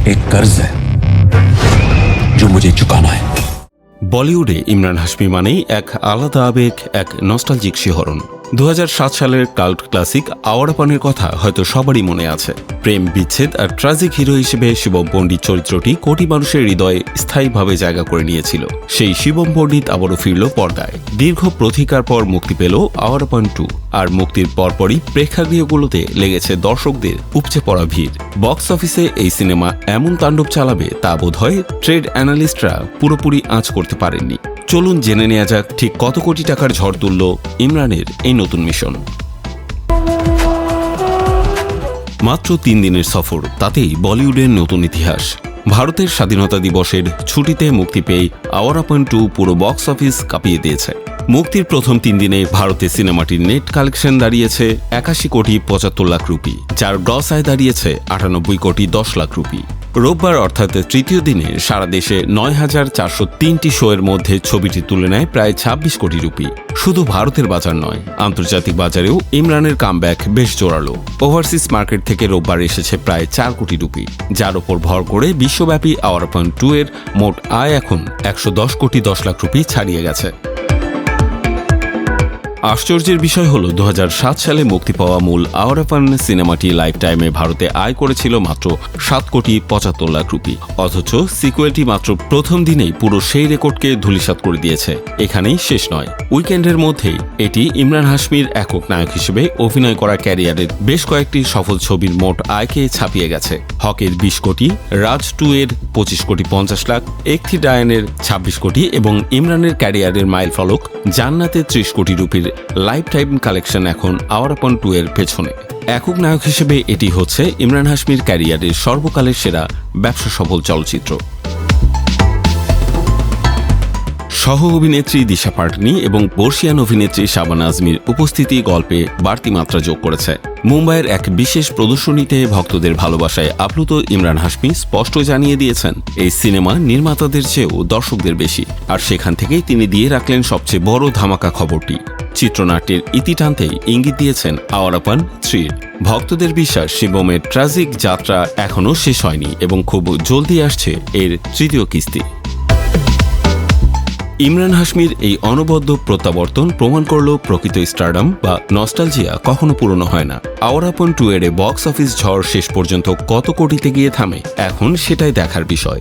एक कर्ज है जो मुझे चुकाना है। বলিউডে ইমরান হাশমি মানেই এক আলাদা আবেগ, এক নস্টালজিক শিহরণ। 2007 সালের কাল্ট ক্লাসিক আওয়ারাপানের কথা হয়তো সবারই মনে আছে। প্রেম, বিচ্ছেদ আর ট্র্যাজিক হিরো হিসেবে শিবম পণ্ডিত চরিত্রটি কোটি মানুষের হৃদয়ে স্থায়ীভাবে জায়গা করে নিয়েছিল। সেই শিবম পণ্ডিত আবারও ফিরল পর্দায়। দীর্ঘ প্রতীক্ষার পর মুক্তি পেল আওয়ারাপান 2, আর মুক্তির পরপরই প্রেক্ষাগৃহগুলোতে লেগেছে দর্শকদের উপচে পড়া ভিড়। বক্স অফিসে এই সিনেমা এমন তাণ্ডব চালাবে তা বোধহয় ট্রেড অ্যানালিস্টরা পুরোপুরি আঁচ করতে পারেননি। চলুন জেনে নেওয়া যাক ঠিক কত কোটি টাকার ঝড় তুলল ইমরানের এই নতুন মিশন। মাত্র 3 দিনের সফর, তাতেই বলিউডের নতুন ইতিহাস। ভারতের স্বাধীনতা দিবসের ছুটিতে মুক্তি পেয়ে আওয়ারাপান 2 পুরো বক্স অফিস কাঁপিয়ে দিয়েছে। মুক্তির প্রথম 3 দিনে ভারতে সিনেমাটির নেট কালেকশন দাঁড়িয়েছে 81 কোটি 75 লাখ রুপি, যার গ্রস আয় দাঁড়িয়েছে 98 কোটি 10 লাখ রুপি। রোববার অর্থাৎ তৃতীয় দিনে সারা দেশে 9403টি শোয়ের মধ্যে ছবিটি তুলে নেয় প্রায় 26 কোটি রুপি। শুধু ভারতের বাজার নয়, আন্তর্জাতিক বাজারেও ইমরানের কামব্যাক বেশ জোরালো। ওভারসিজ মার্কেট থেকে রোববার এসেছে প্রায় 4 কোটি রুপি, যার ওপর ভর করে বিশ্বব্যাপী আওয়ারাপান 2 এর মোট আয় এখন 110 কোটি 10 লাখ রুপি ছাড়িয়ে গেছে। আশ্চর্যের বিষয় হল 2007 সালে মুক্তি পাওয়া মূল আওয়ারাপান সিনেমাটি লাইফ টাইমে ভারতে আয় করেছিল মাত্র 7 কোটি 75 লাখ রুপি, অথচ সিকুয়েলটি মাত্র প্রথম দিনেই পুরো সেই রেকর্ডকে ধূলিসাৎ করে দিয়েছে। এখানেই শেষ নয়, উইকেন্ডের মধ্যেই এটি ইমরান হাশমির একক নায়ক হিসেবে অভিনয় করা ক্যারিয়ারের বেশ কয়েকটি সফল ছবির মোট আয়কে ছাপিয়ে গেছে। হকের 20 কোটি, রাজ 2 এর 25 কোটি 50 লাখ, একথি ডায়ানের 26 কোটি এবং ইমরানের ক্যারিয়ারের মাইল ফলক জান্নাতে 30 কোটি রুপির লাইফ টাইম কালেকশন এখন আওয়ারাপান 2 এর পেছনে। একক নায়ক হিসেবে এটি হচ্ছে ইমরান হাশমির ক্যারিয়ারের সর্বকালের সেরা ব্যবসা সফল চলচ্চিত্র। সহ অভিনেত্রী দিশা পাটনি এবং বর্ষিয়ান অভিনেত্রী শাবানা আজমির উপস্থিতি গল্পে বাড়তি মাত্রা যোগ করেছে। মুম্বাইয়ের এক বিশেষ প্রদর্শনীতে ভক্তদের ভালোবাসায় আপ্লুত ইমরান হাশমি স্পষ্ট জানিয়ে দিয়েছেন, এই সিনেমা নির্মাতাদের চেয়েও দর্শকদের বেশি, আর সেখান থেকেই তিনি দিয়ে রাখলেন সবচেয়ে বড় ধামাকা খবরটি। চিত্রনাট্যের ইতি টানতেই ইঙ্গিত দিয়েছেন আওয়ারাপান 3। ভক্তদের বিশ্বাস, শিবমের ট্র্যাজিক যাত্রা এখনও শেষ হয়নি এবং খুব জলদি আসছে এর তৃতীয় কিস্তি। ইমরান হাশমির এই অনবদ্য প্রত্যাবর্তন প্রমাণ করল প্রকৃত স্টারডাম বা নস্টালজিয়া কখনো পুরনো হয় না। আওয়ারাপান 2 এর বক্স অফিস ঝড় শেষ পর্যন্ত কত কোটিতে গিয়ে থামে, এখন সেটাই দেখার বিষয়।